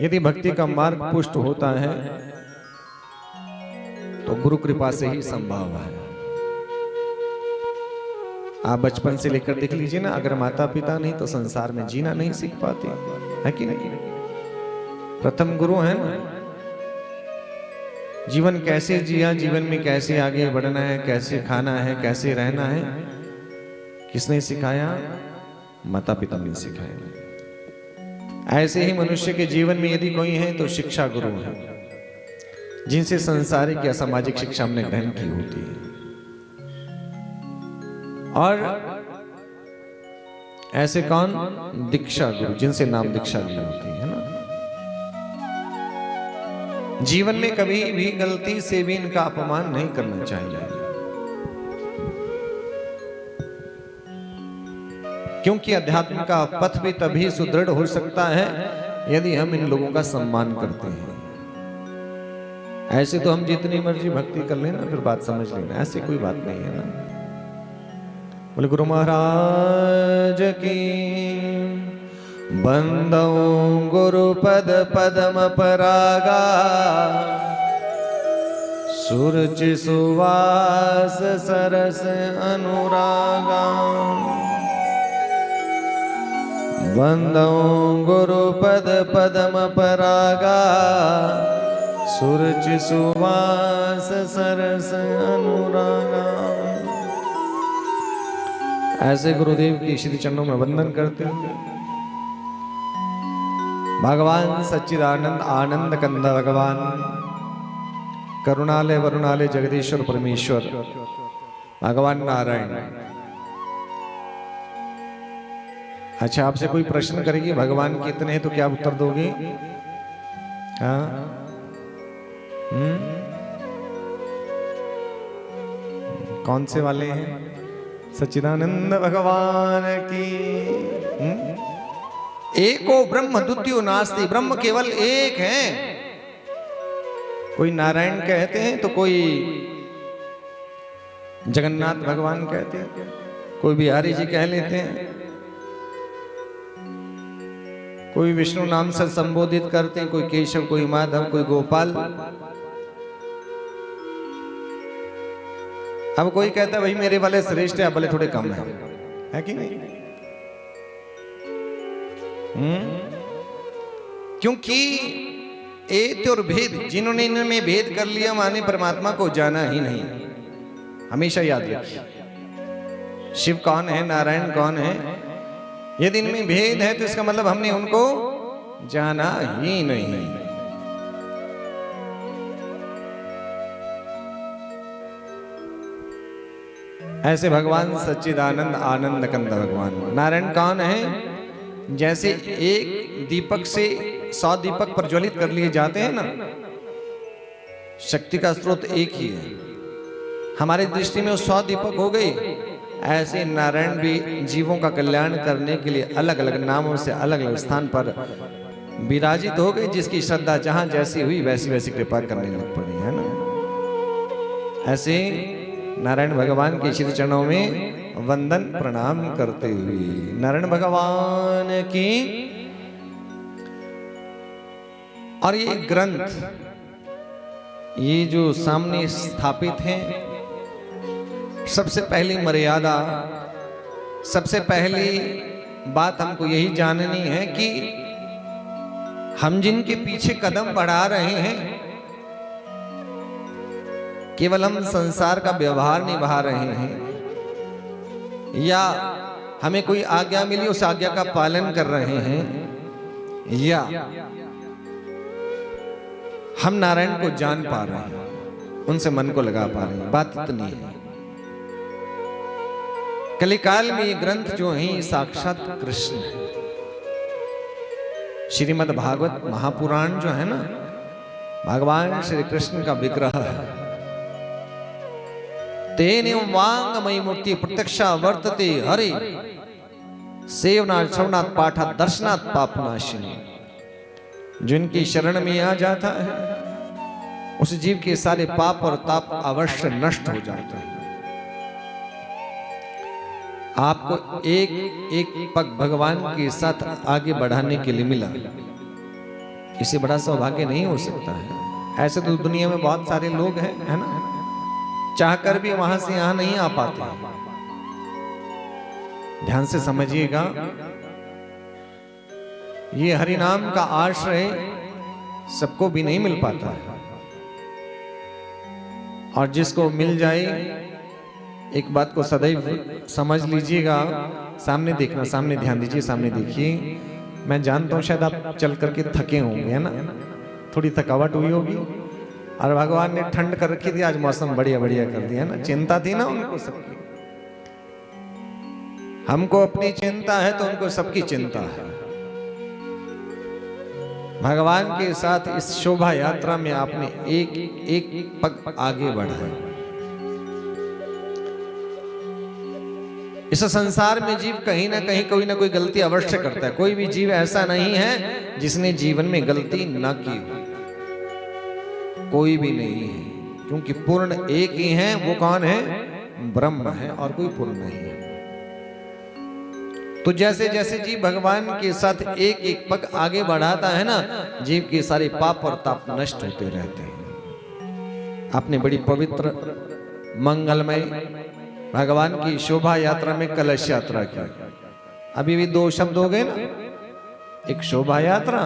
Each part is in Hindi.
यदि भक्ति का मार्ग पुष्ट होता है तो गुरु कृपा से ही संभव है। आप बचपन से लेकर देख लीजिए ना, अगर माता पिता नहीं तो संसार में जीना नहीं सीख पाते, है कि नहीं? प्रथम गुरु है ना। जीवन कैसे जिया, जीवन में कैसे आगे बढ़ना है, कैसे खाना है, कैसे रहना है, किसने सिखाया? माता पिता ने सिखाया। ऐसे ही मनुष्य के जीवन में यदि कोई है तो शिक्षा गुरु है, जिनसे सांसारिक या सामाजिक शिक्षा हमने ग्रहण की होती है। और ऐसे कौन? दीक्षा गुरु, जिनसे नाम दीक्षा ली होती है ना। जीवन में कभी भी गलती से भी इनका अपमान नहीं करना चाहिए, क्योंकि अध्यात्म का पथ भी तभी सुदृढ़ हो सकता है यदि हम इन लोगों का सम्मान करते हैं। ऐसे तो हम जितनी मर्जी भक्ति कर लेना, फिर बात समझ लेना, ऐसी कोई बात नहीं है ना। बोले गुरु महाराज की। बंदो गुरु पद पदम परागा, सूरज सुवास सरस अनुरागा। बंदो गुरु पद पदम परागा, सूरज सुवास सरस अनुरागा। ऐसे गुरुदेव की श्री चरणों में वंदन करते हुए भगवान सच्चिदानंद आनंद कंद भगवान करुणालय वरुणालय जगदीश्वर परमेश्वर भगवान नारायण। अच्छा, आपसे कोई प्रश्न करेगी भगवान कितने हैं तो क्या उत्तर दोगे? हाँ, कौन से वाले हैं? सच्चिदानंद भगवान की। एको ब्रह्म द्वितीयो नास्ति, ब्रह्म केवल एक है। कोई नारायण कहते हैं तो कोई जगन्नाथ भगवान कहते हैं, कोई बिहारी जी कह लेते हैं, कोई विष्णु नाम से संबोधित करते हैं, कोई केशव, कोई माधव, कोई गोपाल। अब कोई कहता है भाई मेरे वाले श्रेष्ठ है, वाले थोड़े कम है कि नहीं? क्योंकि एत और भेद, जिन्होंने इनमें भेद कर लिया माने परमात्मा को जाना ही नहीं। हमेशा याद रखिए, शिव कौन है, नारायण कौन है। यदि इनमें भेद है तो इसका मतलब हमने उनको जाना ही नहीं। ऐसे भगवान सच्चिदानंद आनंद कंद भगवान। नारायण कौन है? जैसे एक दीपक से 100 दीपक प्रज्वलित कर लिए जाते हैं ना, शक्ति का स्रोत एक ही है। हमारी दृष्टि में वो 100 दीपक हो गई। ऐसे नारायण भी जीवों का कल्याण करने के लिए अलग अलग नामों से अलग अलग स्थान पर विराजित हो गए। जिसकी श्रद्धा जहां जैसी हुई वैसी वैसी कृपा करने लग पड़ी, है ना। ऐसे नारायण भगवान के श्री चरणों में वंदन प्रणाम करते हुए नारायण भगवान की। और ये ग्रंथ, ये जो सामने स्थापित हैं, सबसे पहली मर्यादा, सबसे पहली बात हमको यही जाननी है कि हम जिनके पीछे कदम बढ़ा रहे हैं, केवल हम संसार का व्यवहार निभा रहे हैं या हमें कोई आज्ञा मिली उस आज्ञा का पालन कर रहे हैं, या हम नारायण को जान पा रहे हैं, उनसे मन को लगा पा रहे हैं। बात इतनी है। कलिकाल में ये ग्रंथ जो है साक्षात कृष्ण है। श्रीमद् भागवत महापुराण जो है ना, भगवान श्री कृष्ण का विग्रह है। तेने वांगमयी मूर्ति प्रत्यक्षा वर्तते हरि, सेवनाथ श्रवणात् पाठात् दर्शनात् पापनाशिनी। जिनकी शरण में आ जाता है उस जीव के सारे पाप और ताप अवश्य नष्ट हो जाते हैं। आपको एक एक पग भगवान के साथ आगे बढ़ाने के लिए मिला। इससे बड़ा सौभाग्य नहीं हो सकता है। ऐसे तो दुनिया में बहुत सारे लोग हैं, है ना, चाहकर भी वहां से यहां नहीं आ पाते। ध्यान से समझिएगा, ये हरिनाम का आश्रय सबको भी नहीं मिल पाता है, और जिसको मिल जाए, एक बात को सदैव समझ लीजिएगा, सामने देखना, सामने ध्यान दीजिए, सामने देखिए। मैं जानता हूं शायद आप चल करके थके होंगे, है ना, थोड़ी थकावट हुई होगी, और भगवान ने ठंड कर रखी थी, आज मौसम बढ़िया बढ़िया कर दिया ना, चिंता थी ना उनको सबकी। हमको अपनी चिंता है तो उनको सबकी चिंता है। भगवान के साथ इस शोभा यात्रा में आपने एक एक पग आगे बढ़ा है। इस संसार में जीव कहीं ना कहीं कोई ना कोई गलती अवश्य करता है। कोई भी जीव ऐसा नहीं है जिसने जीवन में गलती ना की हो, कोई भी नहीं है, क्योंकि पूर्ण एक ही है। वो कौन है? ब्रह्म है, और कोई पूर्ण नहीं है। तो जैसे जैसे जीव भगवान के साथ एक एक पग आगे बढ़ाता है ना, जीव के सारे पाप और ताप नष्ट होते रहते हैं। आपने बड़ी पवित्र मंगलमय भगवान की शोभा यात्रा में कलश यात्रा की। अभी भी दो शब्द हो गए ना, एक शोभा यात्रा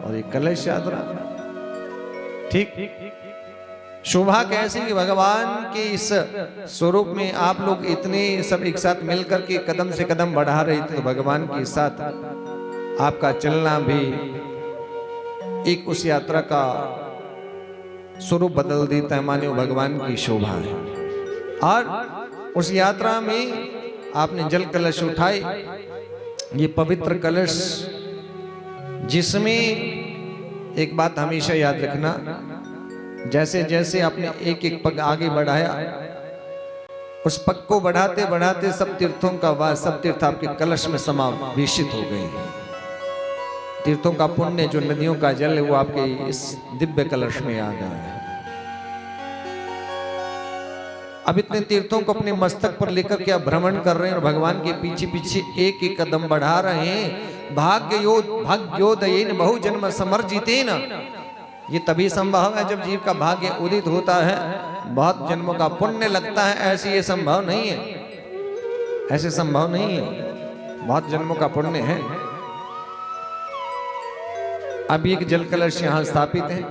और एक कलश यात्रा। ठीक, शोभा कैसी कि भगवान के इस स्वरूप में आप लोग इतने सब एक साथ मिलकर के कदम से कदम बढ़ा रहे थे, तो भगवान के साथ आपका चलना भी एक उस यात्रा का स्वरूप बदल देता है। मानियो भगवान की शोभा है। और उस यात्रा में आपने जल कलश उठाए, ये पवित्र कलश, जिसमें एक बात हमेशा याद रखना, जैसे जैसे आपने एक एक पग आगे बढ़ाया, उस पग को बढ़ाते बढ़ाते सब तीर्थों का वास, सब तीर्थ आपके कलश में समावेशित हो गए हैं। तीर्थों का पुण्य, जो नदियों का जल है, वो आपके इस दिव्य कलश में आ गया है। अब इतने तीर्थों को अपने मस्तक पर लेकर के आप भ्रमण कर रहे हैं, और भगवान के पीछे पीछे एक एक कदम बढ़ा रहे हैं। भाग्योदयेन बहु जन्म समर्जितेन, ये तभी संभव है जब जीव का भाग्य उदित होता है, बहुत जन्मों का पुण्य लगता है। ऐसे ये संभव नहीं है, ऐसे संभव नहीं है, बहुत जन्मों का पुण्य है। अब एक जल कलश यहां स्थापित है।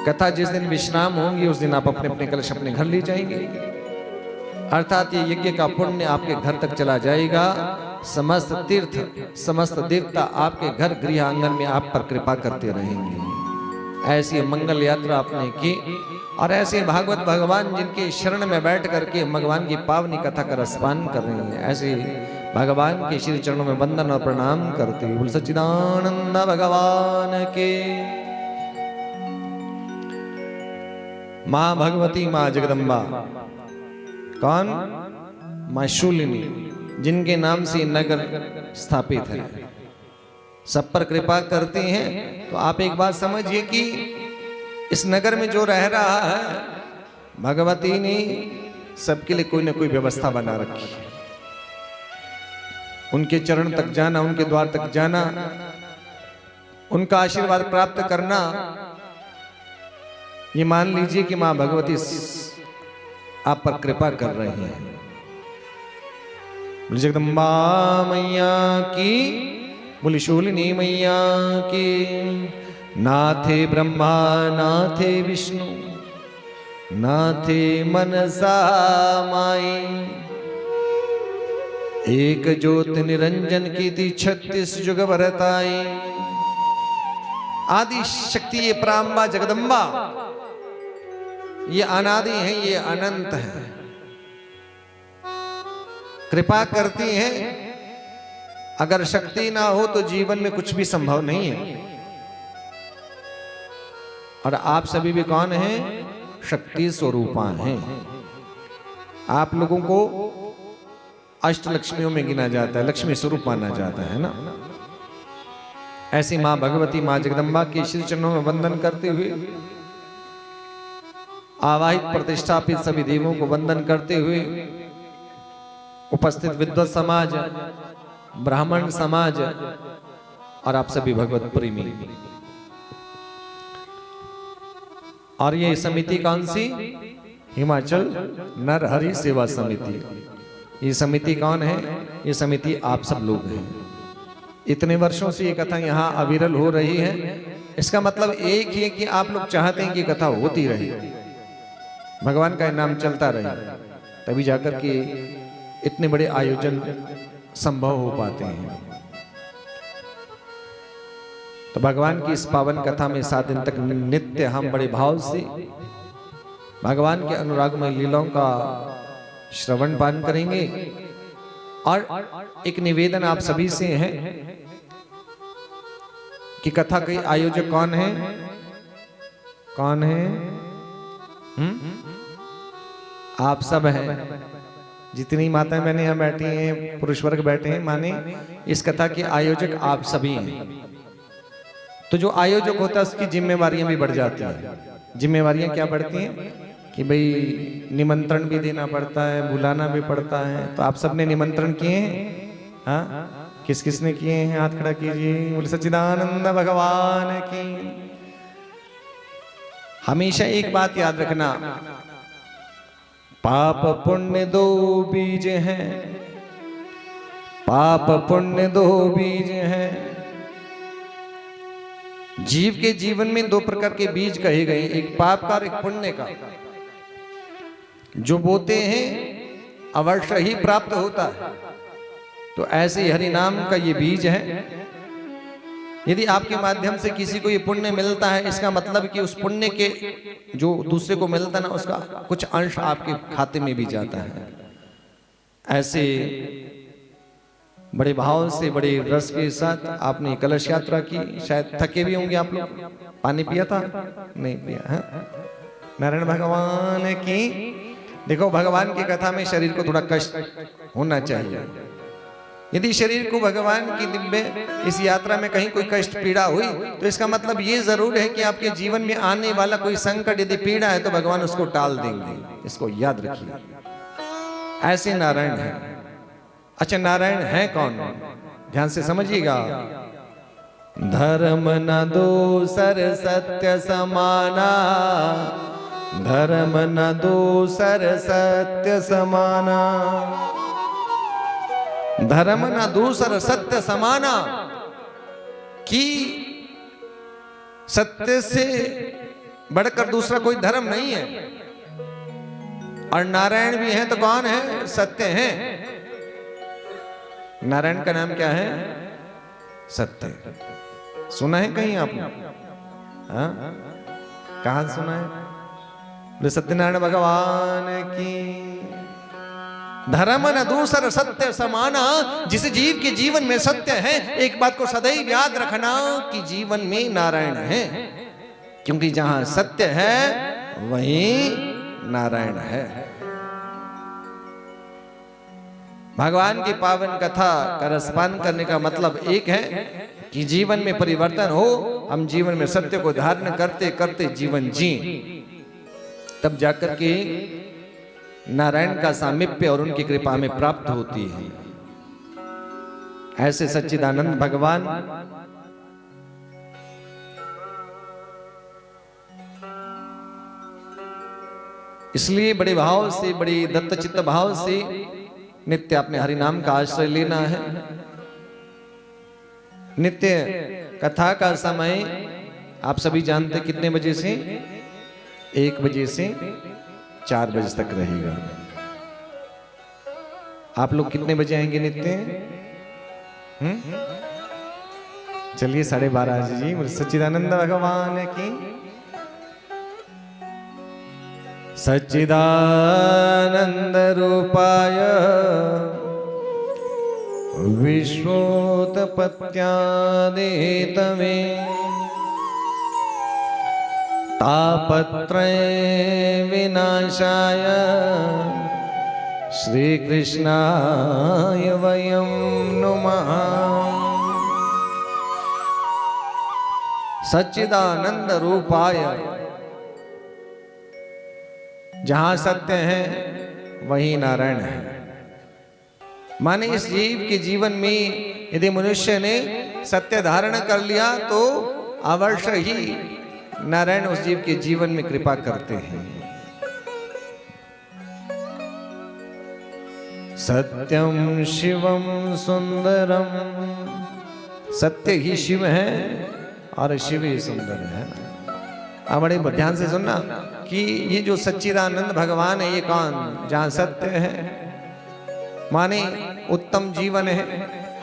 कथा जिस दिन विश्राम होंगी, उस दिन आप अपने अपने कलश अपने घर ले जाएंगे, अर्थात ये यज्ञ का पुण्य आपके घर तक चला जाएगा। समस्त तीर्थ, समस्त देवता आपके घर गृह आंगन में आप पर कृपा करते रहेंगे। ऐसी मंगल यात्रा आपने की, और ऐसे भागवत भगवान जिनके शरण में बैठ करके भगवान की पावनी कथा का रसपान कर रहे हैं, ऐसे भगवान के श्री चरणों में वंदन और प्रणाम करते हुए सच्चिदानंद भगवान के। माँ भगवती, माँ जगदम्बा, कौन? माँ शूलिनी, जिनके नाम से नगर स्थापित है, सब पर कृपा करती हैं। तो आप एक बात समझिए कि इस नगर में जो रह रहा है, भगवती ने सबके लिए कोई ना कोई व्यवस्था बना रखी है। उनके चरण तक जाना, उनके द्वार तक जाना, उनका आशीर्वाद प्राप्त करना, ये मान लीजिए कि मां भगवती आप पर कृपा कर रही हैं। जगदम्बा मैया की, बोली शूलिनी मैया की। नाथे ब्रह्मा नाथे विष्णु नाथे मनसा माई, एक ज्योत निरंजन की थी 36 जुग भरताई। आदि शक्ति ये प्राम्बा जगदम्बा, ये अनादि है, ये अनंत है, कृपा करती हैं। अगर शक्ति ना हो तो जीवन में कुछ भी संभव नहीं है। और आप सभी भी कौन हैं? शक्ति स्वरूपा हैं। आप लोगों को अष्ट लक्ष्मियों में गिना जाता है, लक्ष्मी स्वरूप माना जाता है ना। ऐसी मां भगवती, मां जगदम्बा के श्री चरणों में वंदन करते हुए, आवाहित प्रतिष्ठापित सभी देवों को वंदन करते हुए, उपस्थित विद्वत समाज, ब्राह्मण समाज, और आप सभी भगवत प्रेमी। और ये समिति कौन सी? हिमाचल नरहरि सेवा समिति। ये समिति कौन है? ये समिति आप सब लोग हैं। इतने वर्षों से ये कथा यहाँ अविरल हो रही है। इसका मतलब एक ही है कि आप लोग चाहते हैं कि कथा होती रहे, भगवान का नाम चलता रहे, तभी जाकर के इतने बड़े आयोजन संभव हो पाते हैं। तो भगवान की इस पावन कथा में 7 दिन तक नित्य हम बड़े भाव से भगवान के अनुरागमय लीलाओं का श्रवण पान करेंगे। और एक निवेदन आप सभी से है कि कथा के आयोजक कौन है? कौन है? आप सब हैं। जितनी माताएं बहनें यहाँ बैठी हैं, पुरुष वर्ग बैठे हैं, माने इस कथा के आयोजक आप सभी हैं। तो जो आयोजक होता है उसकी जिम्मेवारियां भी बढ़ जाती हैं। जिम्मेवारियां क्या बढ़ती हैं कि भाई निमंत्रण भी देना पड़ता है, बुलाना भी पड़ता है। तो आप सबने निमंत्रण किए हैं? हाँ, किस किसने किए हैं? हाथ खड़ा कीजिए। बोले सच्चिदानंद भगवान की। हमेशा एक बात याद रखना, पाप पुण्य 2 बीज हैं। पाप पुण्य 2 बीज हैं। जीव के जीवन में 2 प्रकार के बीज कहे गए, एक पाप का और एक पुण्य का। जो बोते हैं अवश्य ही प्राप्त होता है। तो ऐसे हरि नाम का ये बीज है। यदि आपके माध्यम से किसी को ये पुण्य मिलता है, इसका मतलब कि उस पुण्य के जो दूसरे को मिलता है ना, उसका कुछ अंश आपके खाते में भी जाता है। ऐसे बड़े भाव से, बड़े रस के साथ आपने कलश यात्रा की। शायद थके भी होंगे आप लोग। पानी पिया था? नहीं पिया है? नारायण भगवान की। देखो, भगवान की कथा में शरीर को थोड़ा कष्ट होना चाहिए। यदि शरीर को भगवान की दिव्य इस यात्रा में कहीं कोई कष्ट पीड़ा हुई, तो इसका मतलब ये जरूर है कि आपके जीवन में आने वाला कोई संकट यदि पीड़ा है तो भगवान उसको टाल देंगे। इसको याद रखिए। ऐसे नारायण है। अच्छा, नारायण है कौन? ध्यान से समझिएगा। धर्म न दूसर सत्य समाना, धर्म न दूसर सत्य समाना, धर्म न दूसर सत्य समाना। कि सत्य से बढ़कर दूसरा कोई धर्म नहीं है। और नारायण भी है तो कौन है? सत्य है। नारायण का नाम क्या है? सत्य। सुना है कहीं आपने? हाँ, कहां सुना है? सत्यनारायण भगवान की। धर्म न दूसर सत्य समाना। जिस जीव के जीवन में सत्य है, एक बात को सदैव याद रखना कि जीवन में नारायण है। क्योंकि जहां सत्य है वहीं नारायण है। भगवान की पावन कथा का रसपान करने का मतलब एक है कि जीवन में परिवर्तन हो। हम जीवन में सत्य को धारण करते करते जीवन जी, तब जाकर के नारायण का सामीप्य और उनकी कृपा में प्राप्त होती है। ऐसे सच्चिदानंद भगवान इसलिए बड़े भाव से, बड़ी दत्तचित्त भाव से नित्य अपने हरि नाम का आश्रय लेना है। नित्य कथा का समय आप सभी जानते कितने बजे से? 1 बजे से 4 बजे तक रहेगा। आप लोग कितने बजे आएंगे नित्य? चलिए 12:30 जी। सच्चिदानंद भगवान की। सच्चिदानंद रूपाय विश्वोत्पत्त्यादिहेतवे तापत्रय विनाशाय श्री कृष्णाय वयं नुमः। सच्चिदानंद रूपाय। जहां सत्य है वही नारायण है। माने इस जीव के जीवन में यदि मनुष्य ने सत्य धारण कर लिया तो अवश्य ही नारायण उस जीव के जीवन में कृपा करते हैं। सत्यम शिवम सुंदरम, सत्य ही शिव है और शिव ही सुंदर है। अब बड़े ध्यान से सुनना कि ये जो सच्चिदानंद भगवान है, ये कौन? जहां सत्य है माने उत्तम जीवन है,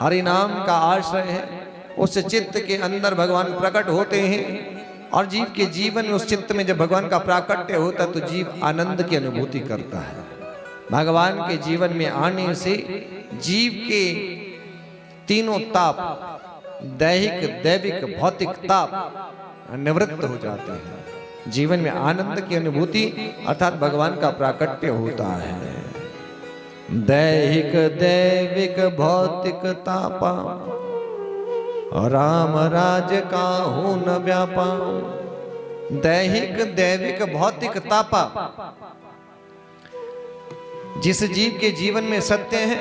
हरि नाम का आश्रय है, उस चित्त के अंदर भगवान प्रकट होते हैं और जीव के जीवन में उस चित्त में जब भगवान का प्राकट्य होता है तो जीव आनंद की अनुभूति करता है। भगवान के जीवन में आने से जीव के तीनों ताप, दैहिक, दैविक, भौतिक ताप निवृत्त हो जाते हैं। जीवन में आनंद की अनुभूति अर्थात भगवान का प्राकट्य होता है। दैहिक, दैविक, भौतिक तापा, राम राज का हूं न व्यापा। दैहिक, दैविक, भौतिक तापा, जिस जीव के जीवन में सत्य है,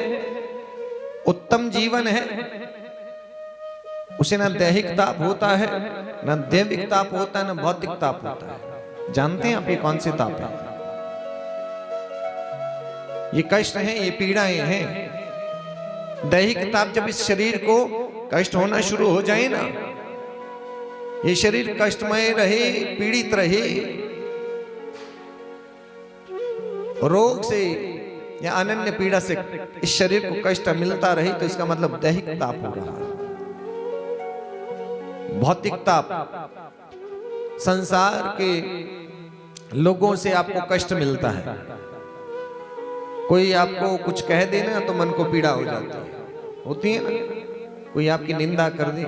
उत्तम जीवन है, उसे ना दैहिक ताप होता है, ना दैविक ताप होता है, ना भौतिक ताप होता है। जानते हैं आप ये कौन से ताप है? ये कष्ट हैं, ये पीड़ाएं हैं। दैहिक ताप जब इस शरीर को कष्ट होना शुरू हो जाए ना, ये शरीर कष्टमय रहे, पीड़ित रहे, रोग से या अनन्य पीड़ा से इस शरीर को कष्ट मिलता रहे तो इसका मतलब दैहिक ताप हो रहा है। भौतिक ताप, संसार के लोगों से आपको कष्ट मिलता है। कोई आपको कुछ कह देना तो मन को पीड़ा हो जाती है, होती है ना। कोई आपकी निंदा कर दे,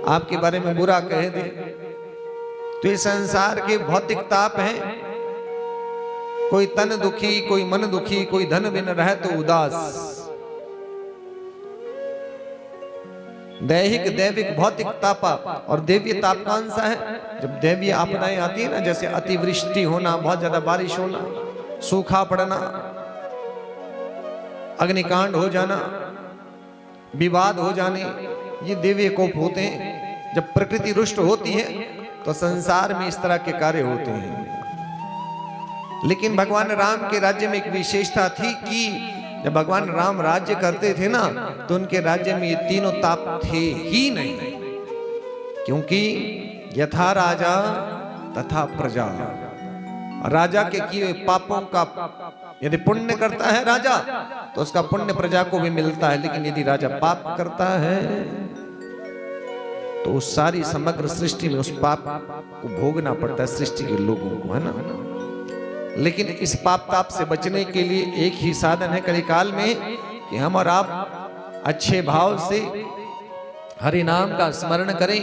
आपके बारे में बुरा कह दे, तो ये संसार के भौतिक ताप हैं। कोई तन दुखी, कोई मन दुखी, कोई धन बिन रहे तो उदास। दैहिक, दैविक, भौतिक तापा और दैवीय ताप कौन सा है? जब दैवीय आपदाएं आती है ना, जैसे अतिवृष्टि होना, बहुत ज्यादा बारिश होना, सूखा पड़ना, अग्निकांड हो जाना, विवाद हो जाने, ये दैवीय कोप होते हैं। जब प्रकृति रुष्ट होती है तो संसार में इस तरह के कार्य होते हैं। लेकिन भगवान राम के राज्य में एक विशेषता थी कि जब भगवान राम राज्य करते थे ना तो उनके राज्य में ये तीनों ताप थे ही नहीं, क्योंकि यथा राजा तथा प्रजा। राजा के किए पापों का यदि पुण्य करता है राजा तो उसका पुण्य प्रजा को भी मिलता है, लेकिन यदि राजा पाप करता है तो उस सारी समग्र सृष्टि में उस पाप को भोगना पड़ता है सृष्टि के लोगों को, है ना। लेकिन इस पाप ताप से बचने के लिए एक ही साधन है कलिकाल में कि हम और आप अच्छे भाव से हरि नाम का स्मरण करें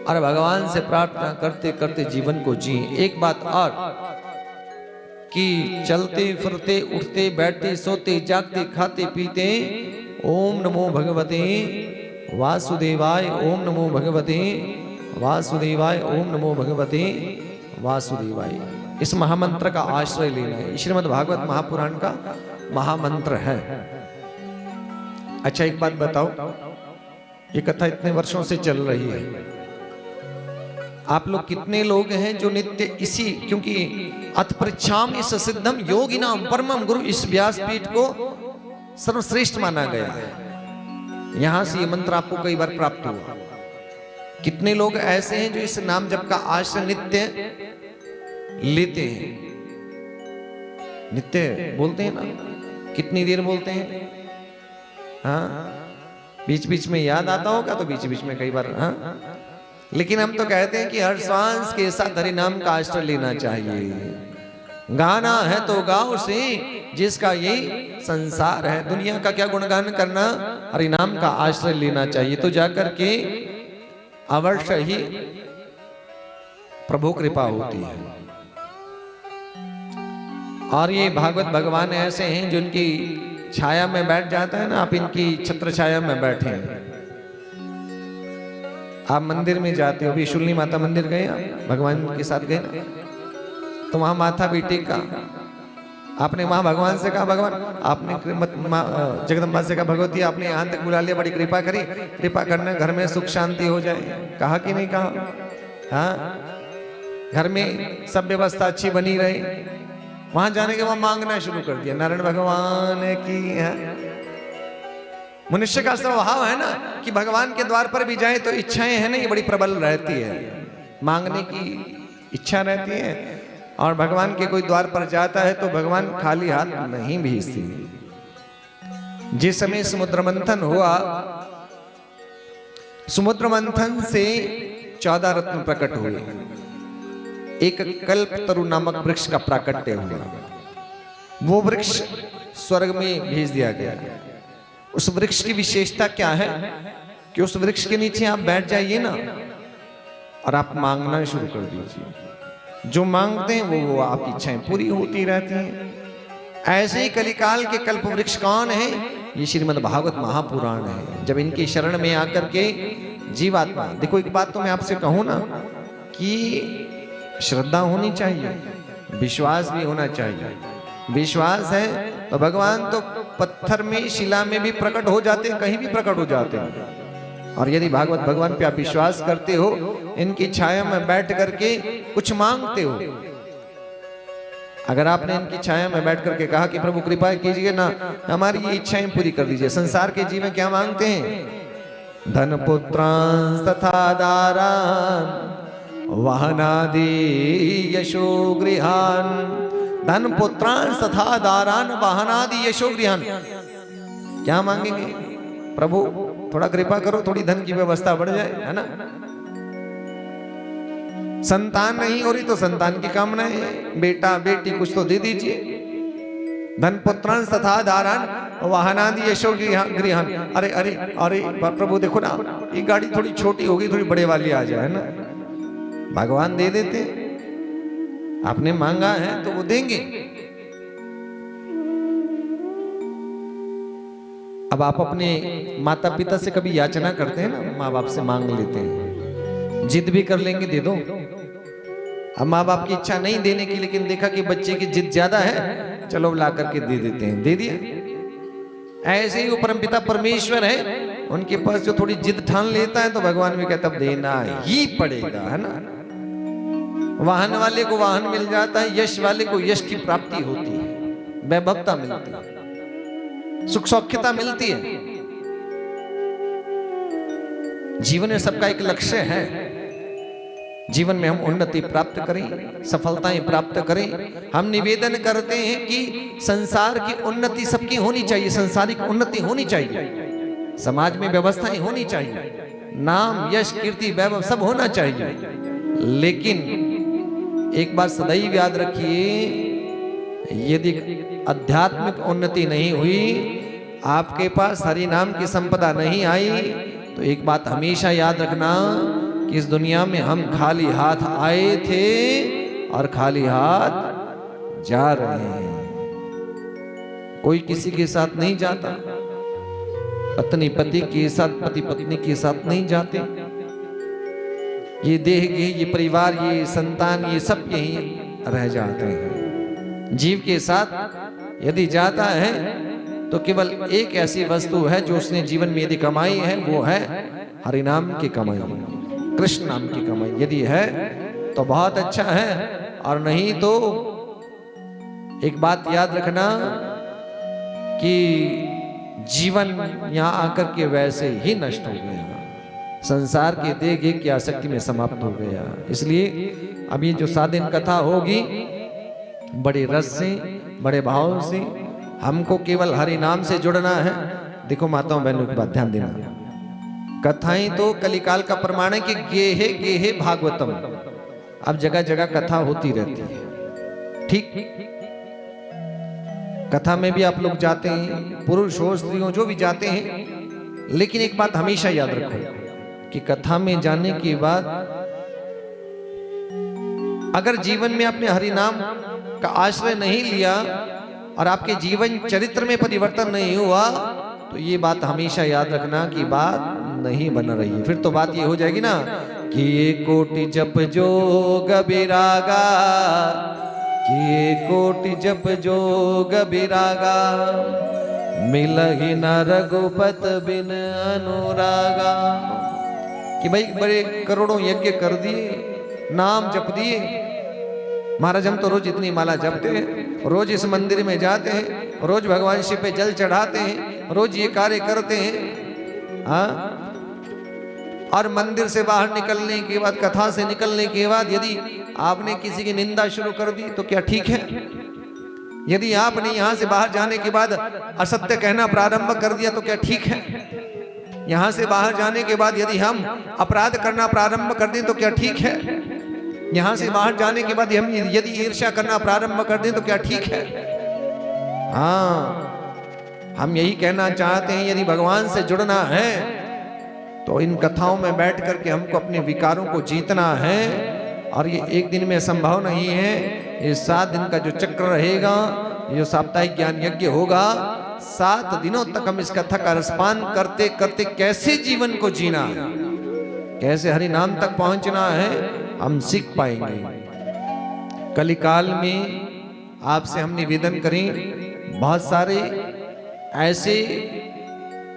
और भगवान से प्रार्थना करते करते जीवन को जिए। एक बात और कि चलते फिरते उठते बैठते सोते जागते खाते पीते ओम नमो भगवते वासुदेवाय, ओम नमो भगवते वासुदेवाय, ओम नमो भगवते वासुदेवाय, इस महामंत्र का आश्रय लेना है। श्रीमद् भागवत महापुराण का महामंत्र है। अच्छा एक बात बताओ, ये कथा इतने वर्षों से चल रही है, आप लोग कितने लोग हैं जो नित्य इसी, क्योंकि अथ पृच्छामि सिद्धम योगिनाम परमम गुरु, इस व्यासपीठ को सर्वश्रेष्ठ माना गया है। यहां से ये मंत्र आपको कई बार प्राप्त हुआ। कितने लोग ऐसे हैं जो इस नाम जप का आश्रय नित्य लेते हैं? नित्य बोलते हैं ना, कितनी देर बोलते हैं? हाँ, बीच बीच में याद आता होगा तो बीच बीच में कई बार, हाँ। लेकिन हम तो कहते हैं कि हर श्वास के साथ हरि नाम का आश्रय लेना चाहिए। गाना है तो गाओ से जिसका ये संसार है, दुनिया का क्या गुणगान करना, हरि नाम का आश्रय लेना चाहिए। तो जाकर के अवश्य ही प्रभु कृपा होती है। और ये भागवत भगवान ऐसे हैं जिनकी छाया में बैठ जाता है ना, आप इनकी छत्र छाया में बैठे हैं। आप मंदिर में जाते हो, अभी शूलिनी माता मंदिर गए आप, भगवान के साथ गए ना, तो वहां माथा भी टेका, आपने माँ भगवान से कहा भगवान, आपने जगदम्बा से कहा भगवती आपने यहाँ तक बुला लिया, बड़ी कृपा करी, कृपा करना घर में सुख शांति हो जाए। कहा कि नहीं कहा? हाँ, घर में सब व्यवस्था अच्छी बनी रहे। वहां जाने के बाद मांगना शुरू कर दिया, नारायण भगवान की। मनुष्य का स्वभाव है ना कि भगवान के द्वार पर भी जाए तो इच्छाएं है ना, ये बड़ी प्रबल रहती है, मांगने की इच्छा रहती है। और भगवान के कोई द्वार पर जाता है तो भगवान खाली हाथ नहीं भेजते। जिस समय समुद्र मंथन हुआ, समुद्र मंथन से 14 रत्न प्रकट हुए, एक कल्प तरु नामक वृक्ष का प्राकट्य हुआ। वो वृक्ष स्वर्ग में भेज दिया गया। उस वृक्ष की विशेषता क्या है कि उस वृक्ष के नीचे आप बैठ जाइए ना और आप मांगना शुरू कर दीजिए, जो मांगते हैं वो आपकी इच्छाएं पूरी होती रहती हैं। ऐसे ही कलिकाल के कल्प वृक्ष कौन है? ये श्रीमद् भागवत महापुराण है। जब इनकी शरण में आकर के जीवात्मा, देखो एक बात तो मैं आपसे कहूं ना कि श्रद्धा होनी चाहिए, विश्वास भी होना चाहिए। विश्वास है तो भगवान तो पत्थर में, शिला में भी प्रकट हो जाते हैं, कहीं भी प्रकट हो जाते हैं। और यदि भागवत भगवान पे आप विश्वास करते हो, इनकी छाया में बैठ करके कुछ मांगते हो, अगर आपने इनकी छाया में बैठ करके कहा कि प्रभु कृपा कीजिए ना, हमारी ये इच्छाएं पूरी कर दीजिए। संसार के जीवन क्या मांगते हैं? धन पुत्रांस तथा दारान वाहनादि यशो गृहान। धन पुत्रांस तथा दारान वाहनादि यशो गृहान। क्या मांगेंगे? प्रभु थोड़ा कृपा करो, थोड़ी धन की व्यवस्था बढ़ जाए, है ना। संतान नहीं हो रही तो संतान की कामनाएं, बेटा बेटी कुछ तो दे दीजिए। धन पुत्रांस तथा दारान वाहनादि यशो गृहान। अरे अरे अरे प्रभु देखो ना, ये गाड़ी थोड़ी छोटी होगी, थोड़ी बड़े वाली आ जाए, है ना। भगवान दे देते, आपने मांगा है तो वो देंगे। अब आप अपने माता पिता से कभी याचना करते हैं ना, माँ बाप से मांग लेते हैं, जिद भी कर लेंगे दे दो। अब माँ बाप की इच्छा नहीं देने की, लेकिन देखा कि बच्चे की जिद ज्यादा है, चलो ला करके दे देते हैं, दे दिया। ऐसे ही वो परमपिता परमेश्वर है, उनके पास जो थोड़ी जिद ठान लेता है तो भगवान भी कहता देना ही पड़ेगा, है ना। वाहन वाले को वाहन मिल जाता है, यश वाले को यश की प्राप्ति होती है, वैभवता मिलती है, सुख सौख्यता मिलती है। जीवन में सबका एक लक्ष्य है, जीवन में हम उन्नति प्राप्त करें, सफलताएं प्राप्त करें। हम निवेदन करते हैं कि संसार की उन्नति सबकी होनी चाहिए, संसारिक उन्नति होनी चाहिए, समाज में व्यवस्थाएं होनी चाहिए, नाम यश कीर्ति वैभव सब होना चाहिए। लेकिन एक बात सदैव याद रखिए, यदि आध्यात्मिक उन्नति नहीं हुई, आपके पास हरि नाम की संपदा नहीं आई, तो एक बात हमेशा याद रखना कि इस दुनिया में हम खाली हाथ आए थे और खाली हाथ जा रहे हैं। कोई किसी के साथ नहीं जाता, पत्नी पति के साथ, पति पत्नी के साथ नहीं जाते। ये देह, ये परिवार, ये संतान, ये सब यहीं रह जाते हैं। जीव के साथ यदि जाता है तो केवल एक ऐसी वस्तु है जो उसने जीवन में यदि कमाई है, वो है हरि नाम की कमाई, कृष्ण नाम की कमाई। यदि है तो बहुत अच्छा है, और नहीं तो एक बात याद रखना कि जीवन यहां आकर के वैसे ही नष्ट हो गया, संसार के देह की आसक्ति में समाप्त हो गया। इसलिए अब ये जो 7 दिन कथा होगी, बड़े रस से, बड़े भाव से हमको केवल हरि नाम से जुड़ना है। देखो माताओं बहनों की बात ध्यान देना, कथाएं तो कलिकाल का प्रमाण है कि गेहे गेहे भागवतम। अब जगह जगह कथा होती रहती है, ठीक। कथा में भी आप लोग जाते हैं, पुरुष हो स्त्री हो जो भी जाते हैं, लेकिन एक बात हमेशा याद रखो कि कथा में जाने के बाद अगर जीवन में आपने हरि नाम का आश्रय नहीं लिया और आपके जीवन चरित्र में परिवर्तन नहीं हुआ, तो ये बात हमेशा याद रखना कि बात नहीं बन रही है। फिर तो बात ये हो जाएगी ना कि ये कोटि जप जोग विरागा कि कोटि जप जोग बिरागा, मिलहि न रघुपत बिन अनुरागा। कि भाई बड़े करोड़ों यज्ञ कर दिए, नाम जप दिए, महाराज हम तो रोज इतनी माला जपते हैं, रोज इस मंदिर में जाते हैं, रोज भगवान शिव पे जल चढ़ाते हैं, रोज ये कार्य करते हैं, हाँ। और मंदिर से बाहर निकलने के बाद, कथा से निकलने के बाद यदि आपने किसी की निंदा शुरू कर दी तो क्या ठीक है? यदि आपने यहां से बाहर जाने के बाद असत्य कहना प्रारंभ कर दिया तो क्या ठीक है? यहां से बाहर जाने के बाद यदि हम अपराध करना प्रारंभ कर दें तो क्या ठीक है? यहां से बाहर जाने के बाद हम यदि ईर्ष्या करना प्रारंभ कर दें तो क्या ठीक है? हाँ, हम यही कहना चाहते हैं, यदि भगवान से जुड़ना है तो इन कथाओं में बैठ करके हमको अपने विकारों को जीतना है। और ये एक दिन में संभव नहीं है, ये 7 दिन का जो चक्र रहेगा, ये साप्ताहिक ज्ञान यज्ञ होगा, 7 दिनों तक हम इस कथा का रसपान करते करते कैसे जीवन को जीना है, कैसे हरि नाम तक पहुंचना है, हम सीख पाएंगे। कलिकाल में आपसे हम निवेदन करें, बहुत सारे ऐसे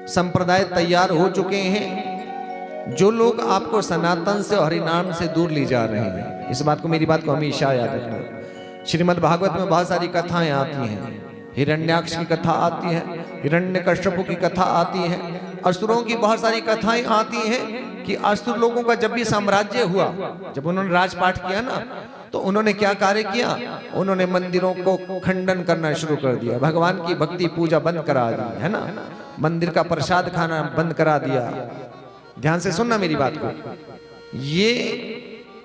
संप्रदाय तैयार हो चुके हैं जो लोग आपको सनातन से और हरिनाम से दूर ले जा रहे हैं। इस बात को, मेरी बात को हमेशा याद रखना। श्रीमद् भागवत में बहुत सारी कथाएं आती हैं, हिरण्याक्ष की कथा आती है, हिरण्यकश्यप की कथा आती है, असुरों की बहुत सारी कथाएं आती हैं कि असुर लोगों का जब भी साम्राज्य हुआ, जब उन्होंने राजपाट किया ना, तो उन्होंने क्या कार्य किया? उन्होंने मंदिरों को खंडन करना शुरू कर दिया, भगवान की भक्ति पूजा बंद करा दी, है ना, मंदिर का प्रसाद खाना बंद करा दिया। ध्यान से सुनना मेरी बात को। ये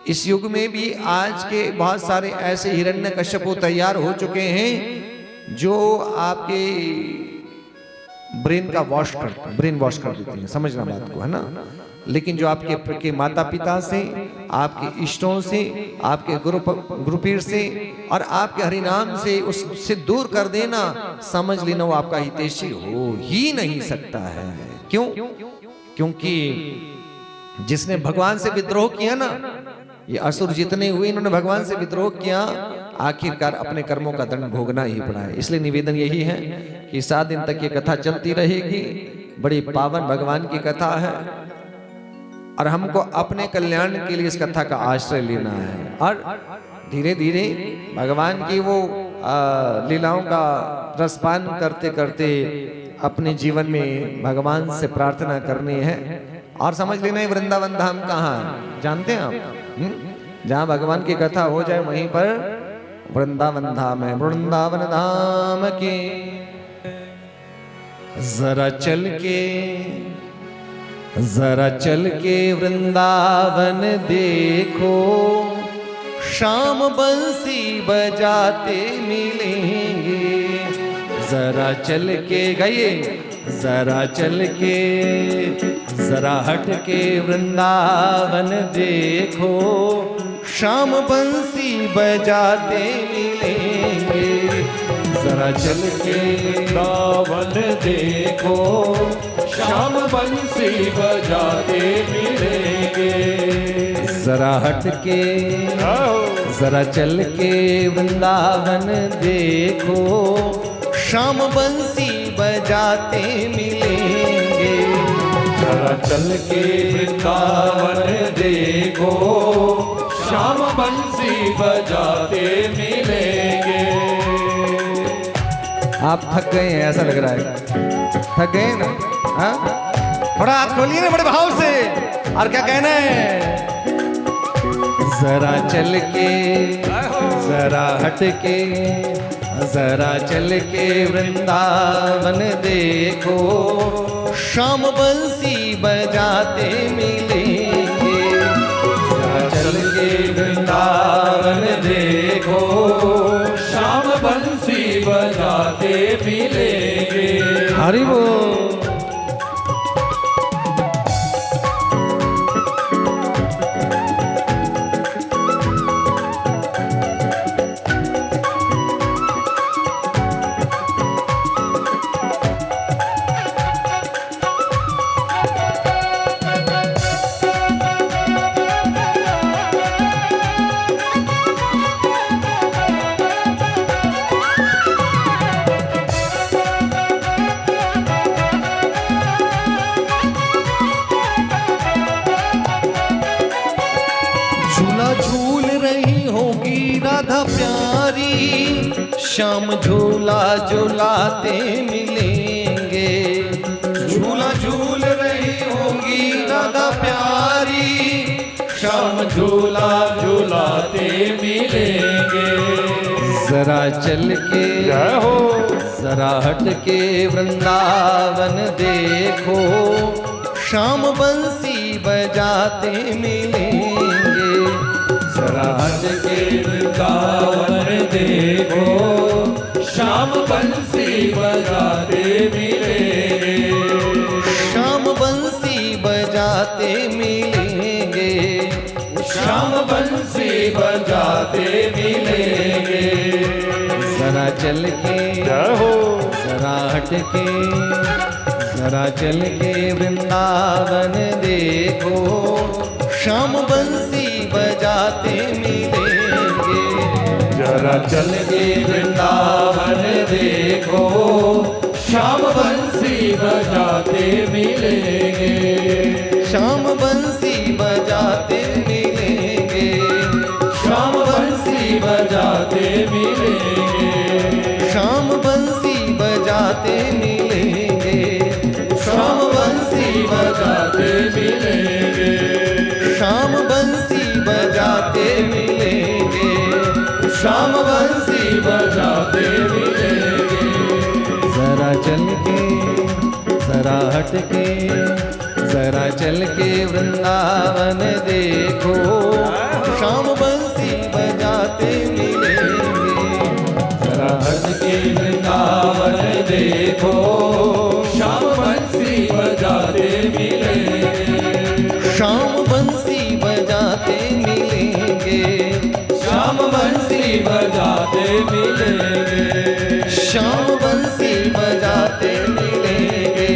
इस युग में भी आज के बहुत सारे ऐसे हिरण्यकश्यप तैयार हो चुके हैं जो आपके ब्रेन वॉश कर देते हैं, समझना बात को, है ना। लेकिन जो आपके माता पिता से, आपके इष्टों से, आपके गुरुपीर से और आपके हरिनाम से उससे दूर कर देना, समझ लेना वो आपका हितैषी हो ही नहीं सकता है। क्यों? क्योंकि जिसने भगवान से विद्रोह किया ना, ये असुर जितने हुए, इन्होंने भगवान से विद्रोह किया, आखिरकार अपने कर्मों का दंड भोगना ही पड़ा है। इसलिए निवेदन यही है कि 7 दिन तक ये कथा चलती रहेगी। बड़ी पावन भगवान की कथा है और हमको अपने कल्याण के लिए इस कथा का आश्रय लेना है और धीरे धीरे भगवान की वो लीलाओं का रसपान करते करते अपने जीवन में भगवान से प्रार्थना करनी है। और समझ लेना, वृंदावन धाम कहाँ है जानते हैं आप? जहाँ भगवान की कथा हो जाए वहीं पर वृंदावन धाम है। वृंदावन धाम के जरा चल के वृंदावन देखो, शाम बंसी बजाते मिलेंगे। जरा चल के गए, जरा चल के, जरा हट के वृंदावन देखो, शाम बंसी बजाते मिलेंगे। जरा चल के वृंदावन देखो, शाम बंसी बजाते मिलेंगे। जरा हट के, जरा चल के वृंदावन देखो, शाम बंसी बजाते मिलेंगे। जरा चल के वृंदावन देखो, शाम बंसी बजाते मिलेंगे। आप थक गए हैं ऐसा लग रहा है, थक गए ना? हाँ, थोड़ा हाथ खोलिए ना बड़े भाव से। और क्या कहना है? जरा चल के, जरा हट के, जरा चल के वृंदावन देखो, शाम बंसी बजाते मिलेंगे। जरा चल के वृंदावन देखो, शाम बंसी बजाते मिलेंगे। हरि बोल। झूल रही होगी राधा प्यारी, श्याम झूला झूलाते मिलेंगे। झूला झूल रही होगी राधा प्यारी, श्याम झूला झूलाते मिलेंगे। जरा चल के जय हो, जरा हट के वृंदावन देखो, श्याम बंसी बजाते मिलेंगे। जरा हट के वृंदावन देखो, श्याम बंसी बजाते मिलेंगे। श्याम बंसी बजाते मिलेंगे। श्याम बंसी बजाते मिलेंगे। जरा चल के जय हो, जरा हट के जरा चल के वृंदावन देखो, श्याम बंसी बजाते मिलेंगे। जरा चल के वृंदावन देखो, श्याम बंसी बजाते मिलेंगे। श्याम बंसी बजाते मिलेंगे। श्याम बंसी बजाते मिलेंगे। श्याम बंसी बजाते मिलेंगे। श्याम बंसी बजाते मिलेंगे। श्याम बंसी बजाते मिलेंगे। श्याम बंसी बजाते मिलेंगे। जरा चल के जरा हट के जरा चल के वृंदावन देखो, श्याम बंसी बजाते मिलेंगे। जरा हट के वृंदावन देखो, श्याम बंसी बजाते मिलेंगे। श्याम बंसी बजाते मिलेंगे। श्याम बंसी बजाते मिलेंगे। श्याम बंसी बजाते मिलेंगे।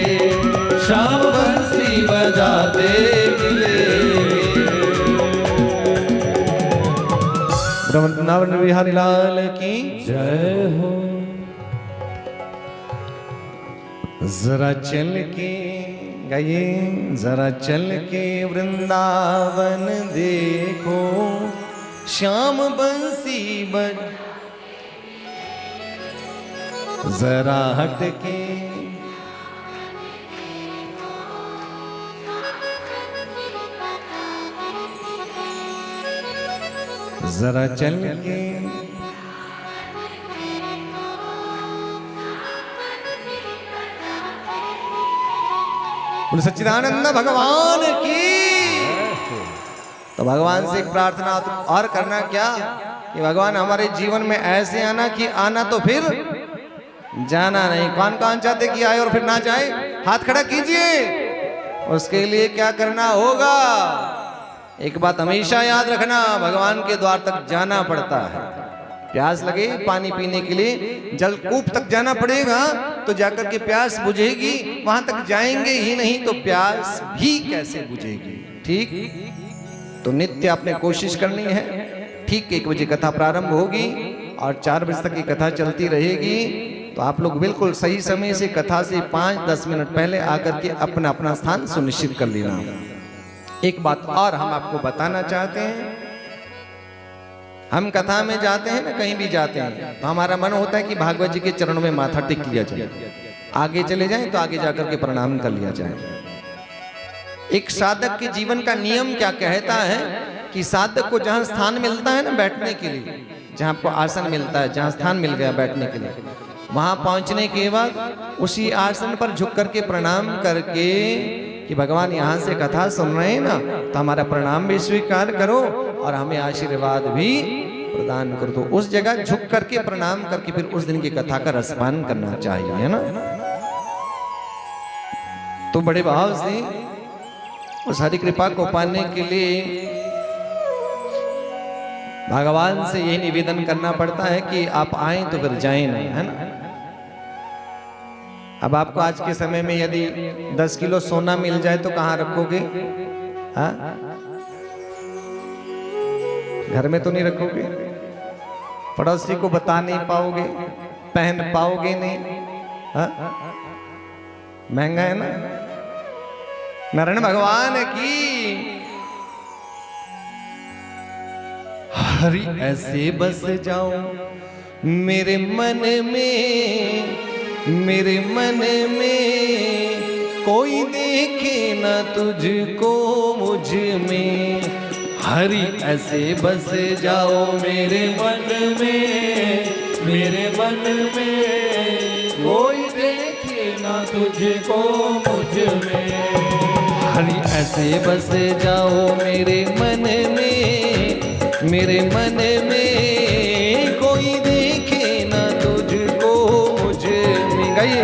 श्याम बंसी बजाते मिलेंगे। वृंदावन बिहारी लाल की जय हो। जरा चल के गाइए, जरा चल के वृंदावन देखो, श्याम बंसी बज जरा हट के जरा चल के बोले सच्चिदानंद भगवान की। तो भगवान से एक प्रार्थना और करना क्या कि भगवान हमारे जीवन में ऐसे आना कि आना तो फिर जाना नहीं। कौन कौन चाहते कि आए और फिर ना जाए, हाथ खड़ा कीजिए। उसके लिए क्या करना होगा, एक बात हमेशा याद रखना, भगवान के द्वार तक जाना पड़ता है। प्यास लगे पानी पीने के लिए जलकूप तक जाना पड़ेगा तो जाकर के प्यास बुझेगी, वहां तक जाएंगे ही नहीं तो प्यास भी कैसे बुझेगी। ठीक, तो नित्य आपने कोशिश करनी है। ठीक 1 बजे कथा प्रारंभ होगी और 4 बजे तक की कथा चलती रहेगी। तो आप लोग बिल्कुल सही समय से कथा से 5-10 मिनट पहले आकर के अपना अपना स्थान सुनिश्चित कर लेना। एक बात और हम आपको बताना चाहते हैं, हम कथा में जाते हैं ना, कहीं भी जाते हैं तो हमारा मन होता है कि भागवत जी के चरणों में माथा टेक लिया जाए, आगे चले जाएं तो आगे जाकर के प्रणाम कर लिया जाए। एक साधक के जीवन का नियम क्या कहता है कि साधक को जहां स्थान मिलता है ना बैठने के लिए, जहां आपको आसन मिलता है, जहां स्थान मिल गया बैठने के लिए, वहां पहुंचने के बाद उसी आसन पर झुक करके प्रणाम करके कि भगवान यहाँ से कथा सुन रहे हैं ना तो हमारा प्रणाम भी स्वीकार करो और हमें आशीर्वाद भी प्रदान कर दो। उस जगह झुक करके प्रणाम करके फिर उस दिन की कथा का रसपान करना चाहिए, है ना। तो बड़े भाव से उस हरि कृपा को पाने के लिए भगवान से यही निवेदन करना पड़ता है कि आप आए तो फिर जाएं नहीं, है ना। अब आपको आज के समय में यदि 10 किलो सोना मिल जाए तो कहाँ रखोगे? हाँ, घर में तो नहीं रखोगे, पड़ोसी को बता नहीं पाओगे, पहन पाओगे नहीं। हाँ, महंगा है ना। नारायण भगवान की हरि ऐसे बस जाओ मेरे मन में, मेरे मन में कोई देखे ना तुझको मुझ में। हरि ऐसे बस जाओ मेरे मन में, मेरे मन में कोई देखे ना तुझको मुझ में। हरि ऐसे बस जाओ मेरे मन में, मेरे मन में कोई देखे ना तुझको मुझ में। गाइए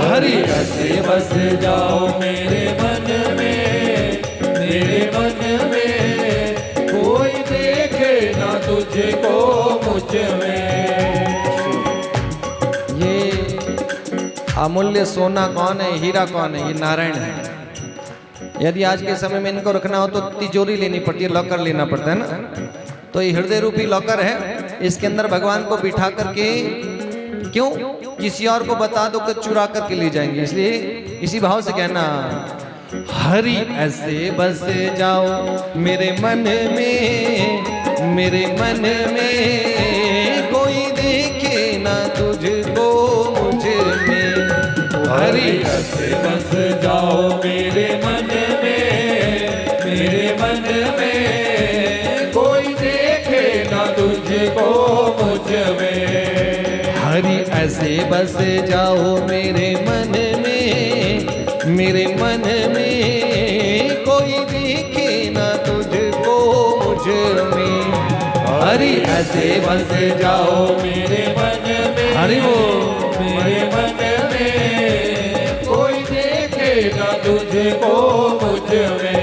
हरि ऐसे बस जाओ मेरे मन में, मेरे मन में कोई देखे ना तुझको मुझ में। ये अमूल्य सोना कौन है, हीरा कौन है? ये नारायण है। यदि आज के समय में इनको रखना हो तो तिजोरी लेनी पड़ती है, लॉकर लेना पड़ता है ना। तो ये हृदय रूपी लॉकर है, इसके अंदर भगवान को बिठा करके, क्यों किसी और को बता दो कि चुरा करके ले जाएंगे, इसलिए इसी भाव से कहना हरि ऐसे बस जाओ मेरे मन में, मेरे मन में कोई देखे ना तुझको मुझ में। हरि ऐसे बस जाओ मेरे मन में, मेरे मन में कोई देखे ना तुझको मुझ में। हरि ऐसे बस जाओ मेरे मन में, मेरे मन में कोई देखे ना तुझको मुझ में। हरि ऐसे बस जाओ मेरे मन में, हरि वो मेरे मन में कोई देखे ना तुझको मुझ में।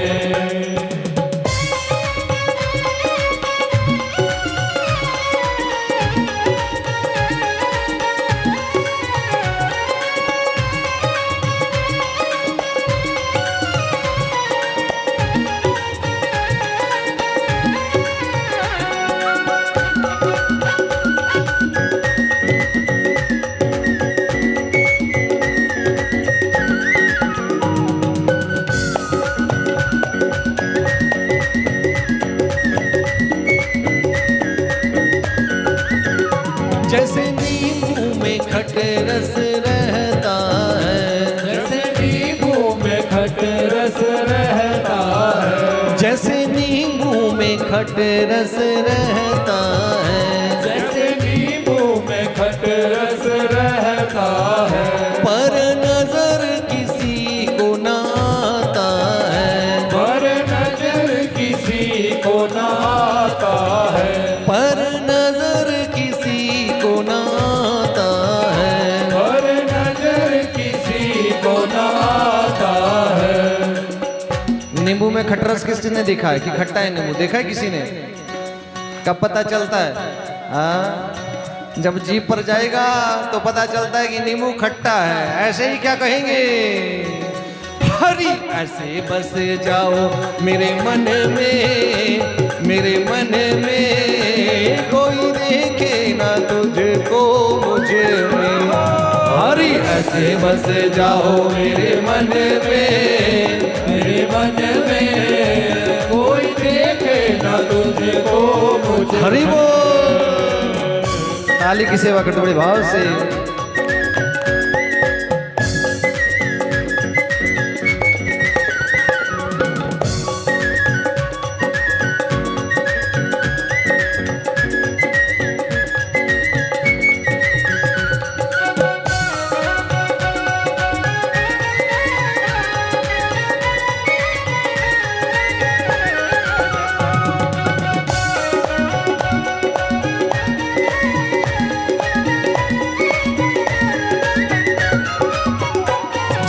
जैसे नींबू में खट रस रहता है, जैसे नींबू में खट रस रहता है, जैसे नींबू में खट रस रहता है, जैसे नींबू में खट रस रहता है, पर नजर किसी को ना आता है, पर नजर किसी को ना आता है, पर नजर किसी को ना आता है। पर नजर किसी को ना आता है। नींबू में खटरस किसने देखा है कि खट्टा है नींबू? देखा है किसी ने? कब पता चलता है? जब जीभ पर जाएगा तो पता चलता है कि नींबू खट्टा है। ऐसे ही क्या कहेंगे? हरि ऐसे बस जाओ मेरे मन में, मेरे मन में कोई देखे ना तुझको मुझ में। हरि ऐसे बस जाओ मेरे मन में, मेरे मन में कोई देखे ना तुझको मुझ में। हरि बोल। ताली की सेवा करते बड़े भाव से।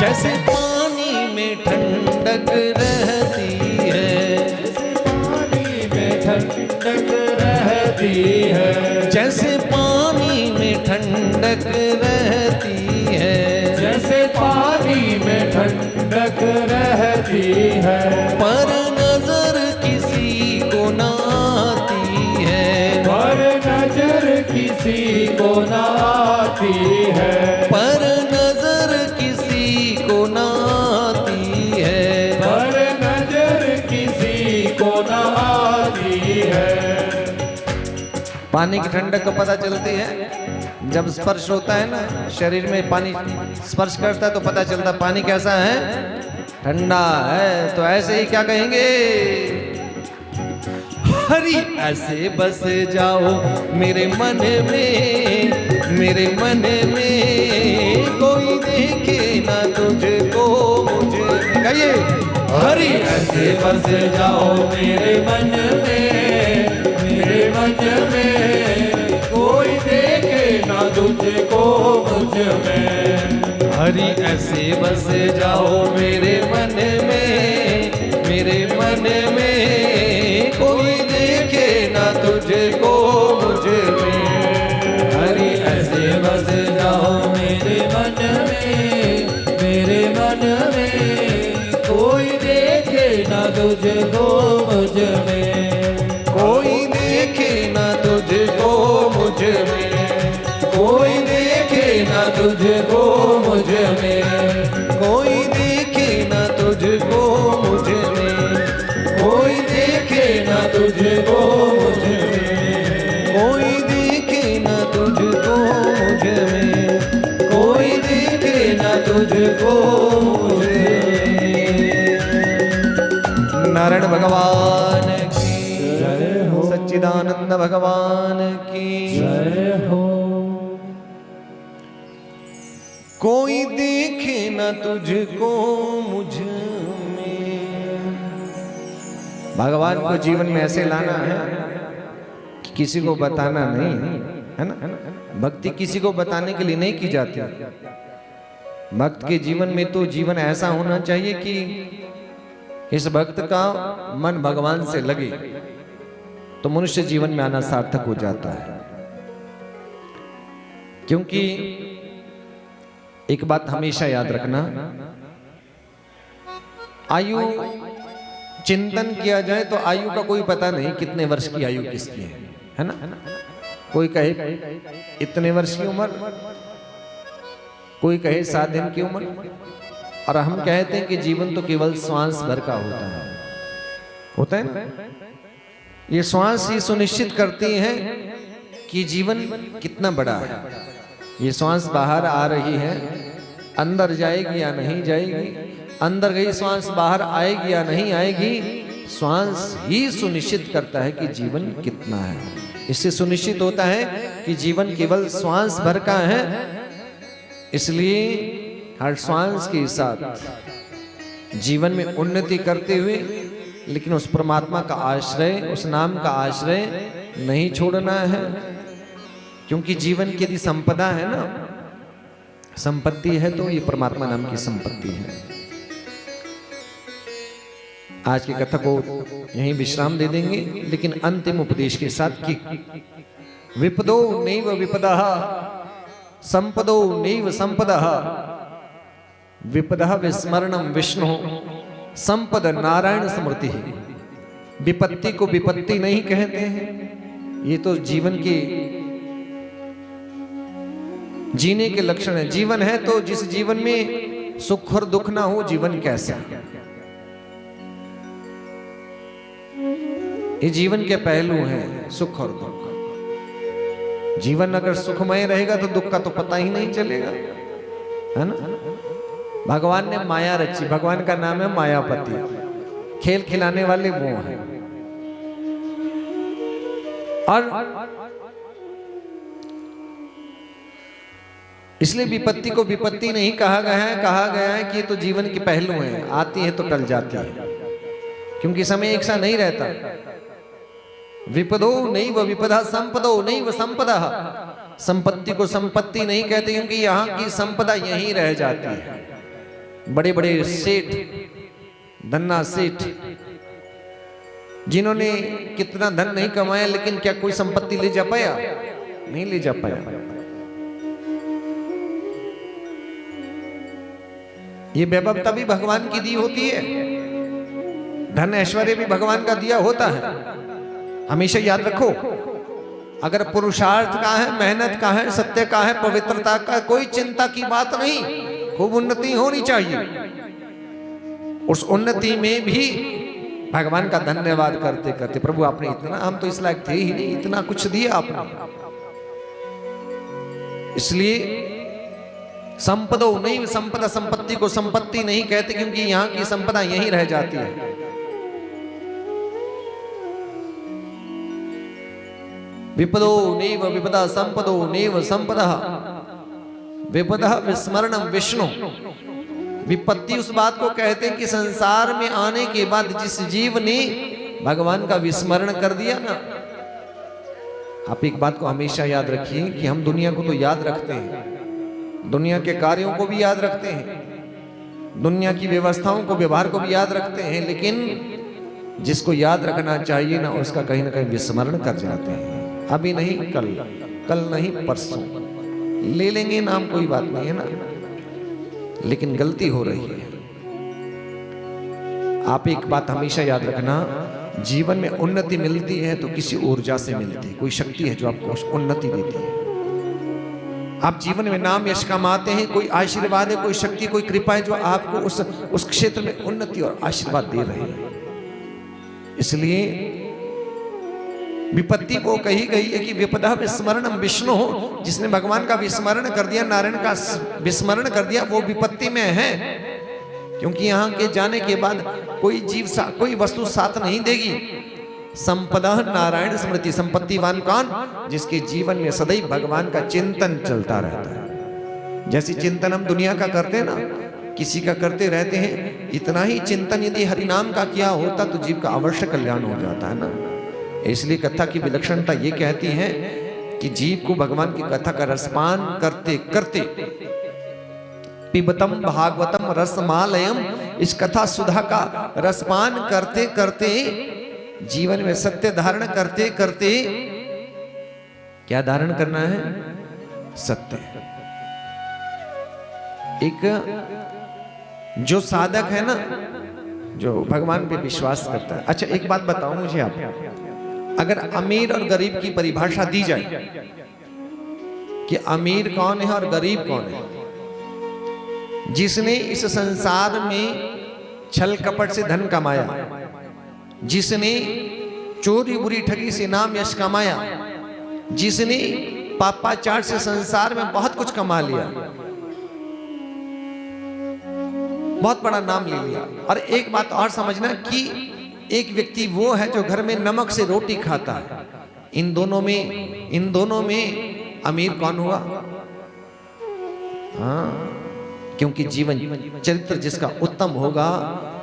जैसे पानी में ठंडक रहती है, पानी में ठंडक रहती है, जैसे पानी में ठंडक रहती है, जैसे पानी में ठंडक रहती है, पर नजर किसी को ना आती है, पर नजर किसी को ना आती है, पर नजर किसी को ना आती है। पर नजर किसी को ना आती है। पानी की ठंडक को पता चलती है जब स्पर्श होता है ना, शरीर में पानी स्पर्श करता है तो पता चलता है पानी कैसा है, ठंडा है। तो ऐसे ही क्या कहेंगे, हरि ऐसे बस जाओ मेरे मन में, मेरे मन में कोई देखे ना तुझको मुझे। कहिए, हरि ऐसे बस जाओ मेरे मन में, मेरे मन में कोई देखे ना तुझको मुझ में। हरि ऐसे बस जाओ मेरे मन में, मेरे मन में कोई देखे ना तुझको मुझ में। हरि ऐसे बस जाओ मेरे मन में, मेरे मन में कोई देखे ना तुझको मुझ में। कोई देखे ना तुझको मुझ में, कोई देखे ना तुझको मुझ में। कोई देखे ना तुझको मुझ में, कोई देखे ना तुझको मुझ में। कोई देखे ना तुझको मुझ में, कोई देखे ना तुझको मुझ में। नारायण भगवान की जय हो, सच्चिदानंद भगवान की जय हो। कोई देखे ना तुझको मुझ में। भगवान को जीवन में ऐसे लाना है कि किसी को बताना नहीं, है ना। भक्ति किसी को बताने के लिए नहीं की जाती। भक्त के जीवन में तो जीवन ऐसा होना चाहिए कि इस भक्त का मन भगवान से लगे तो मनुष्य जीवन में आना सार्थक हो जाता है। क्योंकि एक बात हमेशा याद रखना, आयु चिंतन किया जाए तो आयु का कोई पता नहीं कितने वर्ष की आयु किसकी है ना। कोई कहे इतने वर्ष की उम्र, कोई कहे 7 दिन की उम्र, और हम कहते हैं कि जीवन तो केवल श्वास भर का होता है ना। ये श्वास ही सुनिश्चित करती है कि जीवन कितना बड़ा है। ये श्वास बाहर आ रही है, अंदर जाएगी या नहीं जाएगी, अंदर गई श्वास बाहर आएगी या नहीं आएगी, श्वास ही सुनिश्चित करता है कि जीवन कितना है। इससे सुनिश्चित होता है कि जीवन केवल श्वास भर का है। इसलिए हर श्वास के साथ जीवन में उन्नति करते हुए, लेकिन उस परमात्मा का आश्रय, उस नाम का आश्रय नहीं छोड़ना है। क्योंकि जीवन की यदि संपदा है ना, संपत्ति है, तो ये परमात्मा नाम की संपत्ति है। आज की कथा को यहीं विश्राम दे देंगे, लेकिन अंतिम उपदेश के साथ कि विपदो नैव विपदः, संपदो नैव संपदः, विपदः विस्मरणं विष्णु, संपद नारायण स्मृति। विपत्ति को विपत्ति नहीं कहते हैं। ये तो जीवन के जीने के लक्षण है। जीवन है तो जिस जीवन में सुख और दुख ना हो, जीवन कैसा? ये जीवन के पहलू हैं, सुख और दुख। जीवन अगर सुखमय रहेगा तो दुख का तो पता ही नहीं चलेगा, है ना। भगवान ने माया रची, भगवान का नाम है मायापति। खेल खिलाने वाले वो हैं। और इसलिए विपत्ति को विपत्ति नहीं कहा गया है, कहा गया है कि ये तो जीवन के पहलू हैं, आती है तो टल जाती है, क्योंकि समय एक सा नहीं रहता। विपदो नैव विपदा, संपदो नैव संपदा। संपत्ति को संपत्ति नहीं कहते, क्योंकि यहाँ की संपदा यहीं रह जाती है। बड़े बड़े सेठ, धन्ना सेठ, जिन्होंने कितना धन नहीं कमाया, लेकिन क्या कोई संपत्ति ले जा पाया? नहीं ले जा पाया। ये वैभव तभी भगवान की दी होती है, धन ऐश्वर्य भी भगवान का दिया होता है। हमेशा याद रखो, अगर पुरुषार्थ का है, मेहनत का है, सत्य का है, पवित्रता का, कोई चिंता की बात नहीं। खूब उन्नति होनी चाहिए। उस उन्नति में भी भगवान का धन्यवाद करते करते, प्रभु आपने इतना, हम तो इस लायक थे ही नहीं, इतना कुछ दिया आपने। इसलिए संपदो नहीं, संपदा संपत्ति को संपत्ति नहीं कहते, क्योंकि यहां की संपदा यहीं रह जाती है। विपदो नैव विपदा संपदो नैव संपदा विपदा विस्मरणम विष्णु। विपत्ति उस बात को कहते हैं कि संसार में आने के बाद जिस जीव ने भगवान का विस्मरण कर दिया ना। आप एक बात को हमेशा याद रखिए कि हम दुनिया को तो याद रखते हैं, दुनिया के कार्यों को भी याद रखते हैं, दुनिया की व्यवस्थाओं को, व्यवहार को भी याद रखते हैं, लेकिन जिसको याद रखना चाहिए ना उसका कहीं ना कहीं विस्मरण कर जाते हैं। अभी नहीं कल, कल नहीं परसों ले लेंगे नाम, कोई बात नहीं है ना, लेकिन गलती हो रही है। आप एक बात हमेशा याद रखना, जीवन में उन्नति मिलती है तो किसी ऊर्जा से मिलती है, कोई शक्ति है जो आपको उन्नति देती है। आप जीवन में नाम यश कमाते हैं, कोई आशीर्वाद है, कोई शक्ति, कोई कृपा है जो आपको उस क्षेत्र में उन्नति और आशीर्वाद दे रही है। इसलिए विपत्ति को कही गई है कि विपदा विस्मरणम विष्णु। जिसने भगवान का विस्मरण कर दिया, नारायण का विस्मरण कर दिया, वो विपत्ति में है। क्योंकि यहां के जाने के बाद कोई जीव कोई वस्तु साथ नहीं देगी। संपदा नारायण स्मृति, संपत्तिवान कौन? जिसके जीवन में सदैव भगवान का चिंतन चलता रहता है। जैसे चिंतन हम दुनिया का करते हैं ना, किसी का करते रहते हैं, इतना ही चिंतन यदि हरिनाम का किया होता तो जीव का अवश्य कल्याण हो जाता है ना। इसलिए कथा की विलक्षणता ये कहती है कि जीव को भगवान की कथा का रसपान करते करते, पिबतम भागवतम रसमालयम, इस कथा सुधा का रसपान करते करते, जीवन में सत्य धारण करते करते, क्या धारण करना है? सत्य। एक जो साधक है ना, जो भगवान पे विश्वास करता है। अच्छा एक बात बताओ मुझे आप, अगर अमीर और गरीब की परिभाषा दी जाए कि अमीर कौन है और गरीब कौन है, जिसने इस संसार में छल कपट से धन कमाया, जिसने चोरी बुरी ठगी से नाम यश कमाया, जिसने पापाचार से संसार में बहुत कुछ कमा लिया, बहुत बड़ा नाम ले लिया। और एक बात और समझना कि एक व्यक्ति वो है जो घर में नमक से रोटी खाता है। इन दोनों में अमीर कौन हुआ? हाँ, क्योंकि जीवन चरित्र जिसका उत्तम होगा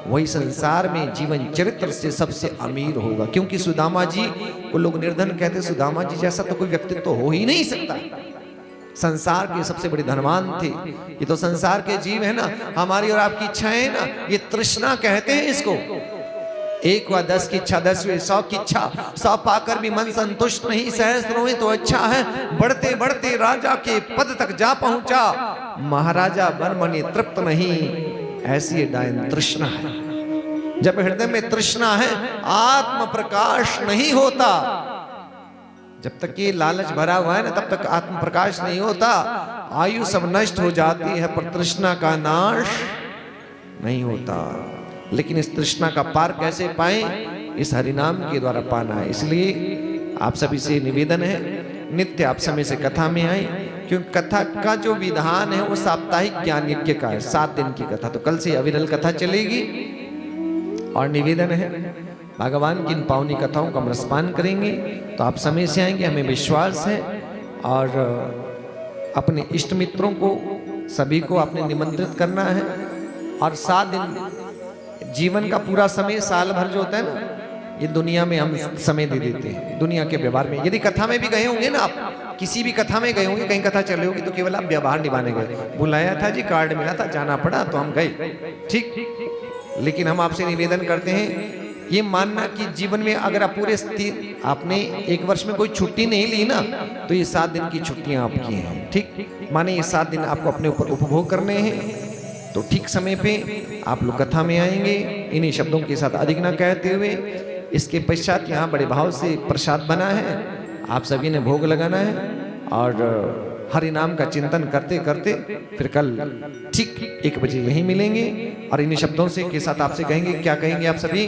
वही संसार में जीवन चरित्र से सबसे अमीर होगा। क्योंकि सुदामा जी को लोग निर्धन कहते, सुदामा जी जैसा तो कोई व्यक्तित्व तो हो ही नहीं सकता। संसार के सबसे बड़े धनवान थे। ये तो संसार के जीव है ना, हमारी और आपकी इच्छा है ना, ये तृष्णा कहते हैं इसको। 1 व 10 की इच्छा, 10 व 100 की इच्छा, 100 पाकर भी मन संतुष्ट नहीं, सहस्त्रों में तो अच्छा है। बढ़ते बढ़ते राजा के पद तक जा पहुंचा, महाराजा बन मने तृप्त नहीं, ऐसी डायन तृष्णा है। जब हृदय में तृष्णा है, आत्म प्रकाश नहीं होता। जब तक ये लालच भरा हुआ है ना, तब तक आत्म प्रकाश नहीं होता। आयु सब नष्ट हो जाती है पर तृष्णा का नाश नहीं होता। लेकिन इस तृष्णा का पार कैसे पाएं? इस हरिनाम के द्वारा पाना है। इसलिए आप सभी से निवेदन है, नित्य आप समय से कथा में आए, क्योंकि कथा का जो विधान है वो साप्ताहिक ज्ञान यज्ञ का है। 7 दिन की कथा, तो कल से अविरल कथा चलेगी। और निवेदन है, भगवान की इन पावनी कथाओं का हम रसपान करेंगे तो आप समय से आएंगे, हमें विश्वास है। और अपने इष्ट मित्रों को सभी को आपने निमंत्रित करना है। और 7 दिन जीवन का पूरा समय, साल भर जो होता है ना, ये दुनिया में हम समय दे देते हैं। दुनिया के व्यवहार में यदि कथा में भी गए होंगे ना, आप किसी भी कथा में गए होंगे, कहीं कथा चले होगी, तो केवल आप व्यवहार निभाने गए। बुलाया था जी, कार्ड मिला था, जाना पड़ा तो हम गए, ठीक। लेकिन हम आपसे निवेदन करते हैं ये मानना कि जीवन में अगर आप आपने 1 वर्ष में कोई छुट्टी नहीं ली ना, तो ये 7 दिन की छुट्टियां आपकी हैं, ठीक। माने ये 7 दिन आपको अपने ऊपर उपभोग करने हैं। तो ठीक समय पे आप लोग कथा में आएंगे। इन्हीं शब्दों के साथ अधिक ना कहते हुए, इसके पश्चात यहाँ बड़े भाव से प्रसाद बना है, आप सभी ने भोग लगाना है। और हरि नाम का चिंतन करते करते फिर कल ठीक 1 बजे यहीं मिलेंगे। और इन्हीं शब्दों से के साथ आपसे कहेंगे, क्या कहेंगे आप सभी?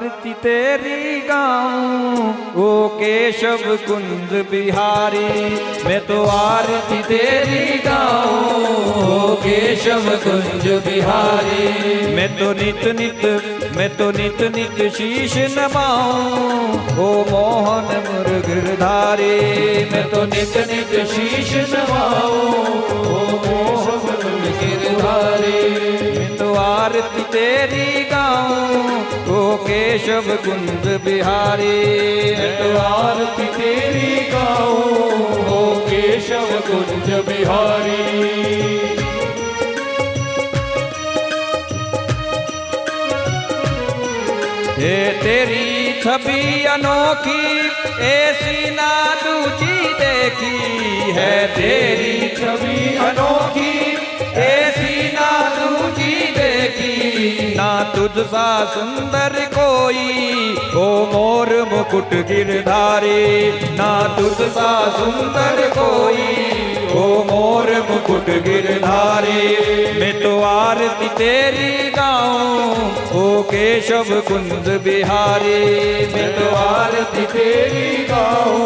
आरती तेरी गाऊं ओ केशव कुंज बिहारी। मैं तो आरती तेरी गाऊं ओ केशव कुंज बिहारी। मैं तो नित नित शीश नवाऊं ओ मोहन मुर गिरधारी। मैं तो नित नित शीश नवाऊं ओ मोहन मुर गिरधारी। मैं तो आरती तेरी गाऊं ओ केशव कुंज बिहारी। मैं तो आरती तेरी गाऊं ओ केशव कुंज बिहारी। हे तेरी छवि अनोखी ऐसी ना दूजी देखी है। तेरी छवि अनोखी ऐसी ना दूजी देखी। ना तुझ सा सुंदर कोई ओ मोर मुकुट गिरधारी। ना तुझ सा सुंदर कोई ओ मोर मुकुट गिरधारी। मैं तो आरती तेरी गाऊं ओ केशव कुंज बिहारी। मैं तो आरती तेरी गाऊं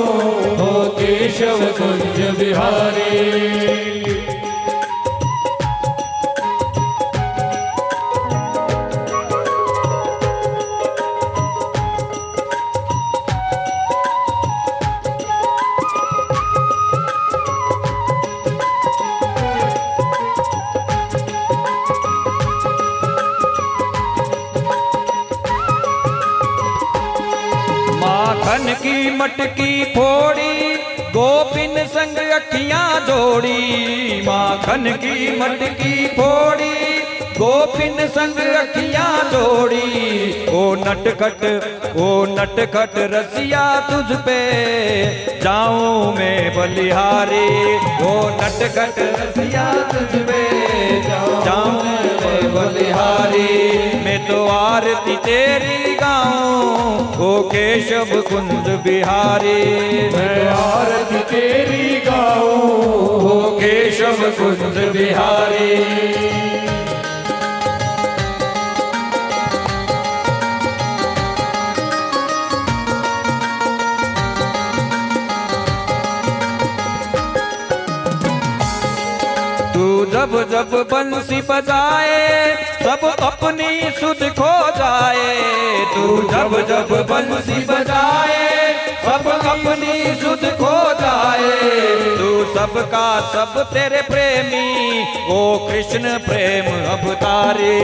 ओ केशव कुंज बिहारी। माखन की मटकी फोड़ी गोपिन संग अखियां जोड़ी। माखन की मटकी फोड़ी गोपिन संग अखियां जोड़ी। ओ नटखट रसिया तुझ पे जाऊं मैं बलिहारी। ओ नटखट रसिया तुझ पे जाऊं मैं बलिहारी। मैं तो आरती तेरी गाऊं ओ केशव कुंज बिहारी। मैं तो आरती तेरी गाऊं ओ केशव कुंज बिहारी। जब जब बंसी बजाए सब अपनी सुध खो जाए। तू जब जब बंसी बजाए सब अपनी सुध खो जाए। तू सबका सब तेरे प्रेमी ओ कृष्ण प्रेम अवतारी।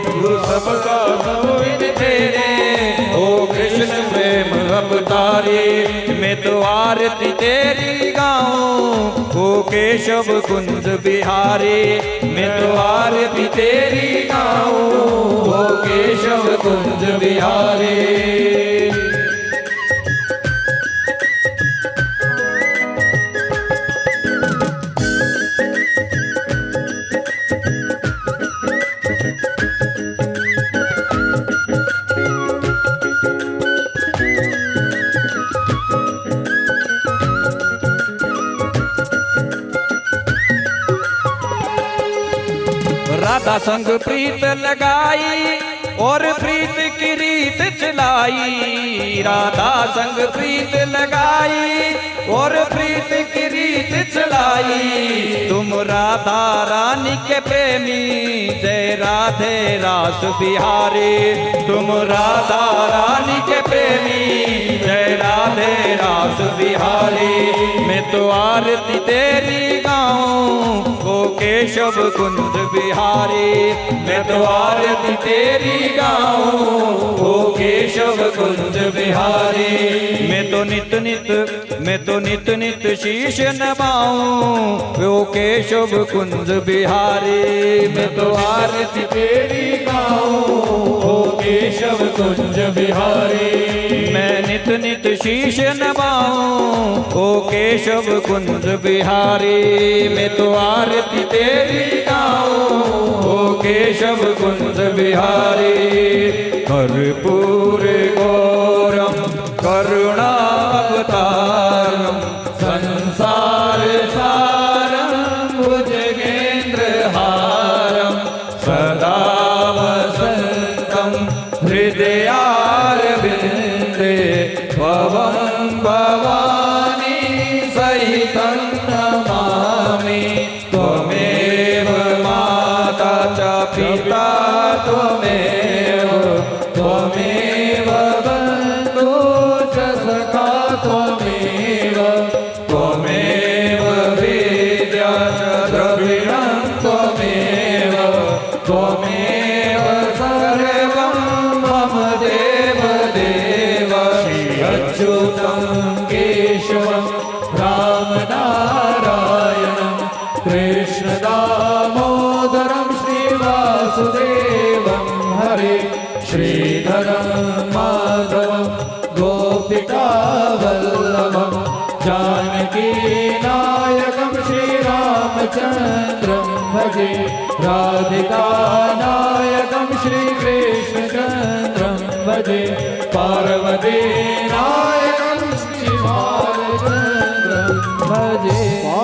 तू सबका सब तेरे ओ कृष्ण प्रेम अवतारी। मैं तो आरती तेरी गाऊं ओ केशव कुंज बिहारी। मैं तो आरती तेरी गाऊं ओ केशव कुंज बिहारी। राधा संग प्रीत लगाई और प्रीत की रीत चलाई। राधा संग प्रीत लगाई और प्रीत की रीत चलाई। तुम राधा रानी के प्रेमी जय राधे रास बिहारी। तुम राधा रानी के प्रेमी जय राधे रास बिहारी। मैं तो आरती तेरी गाऊं ओ केशव कुंज बिहारी। मैं तो आरती तेरी गाऊं ओ केशव कुंज बिहारी। मैं तो नित नित शीश नवाऊं ओ केशव कुंज बिहारी। मैं तो आरती तेरी गाऊं ओ केशव कुंज बिहारी। मैं नित शीश नवाऊं ओ केशव कुंज बिहारी। मैं तो आरती तेरी गाऊं ओ केशव कुंज बिहारी। कर्पूर गौरम करुणावतारम संसार सारम भुजगेंद्र हारम सदा वसंतम हृदयार सहितं नमामि त्वमेव माता च पिता त्वमेव त्वमेव बन्धु च सखा त्वमेव त्वमेव विद्या च द्रविणं त्वमेव त्वमेव सर्वं मम देव देव अच्युतं केशवं रामनारायणं कृष्णदामोदरं श्रीवासुदेवं हरे श्रीधरं माधवं गोपिकावल्लभं जानकीनायकं श्रीरामचन्द्रं भजे राधिकानायकं श्रीकृष्णचन्द्रं भजे पार्वतीनायकं श्रीबालचन्द्रं भजे।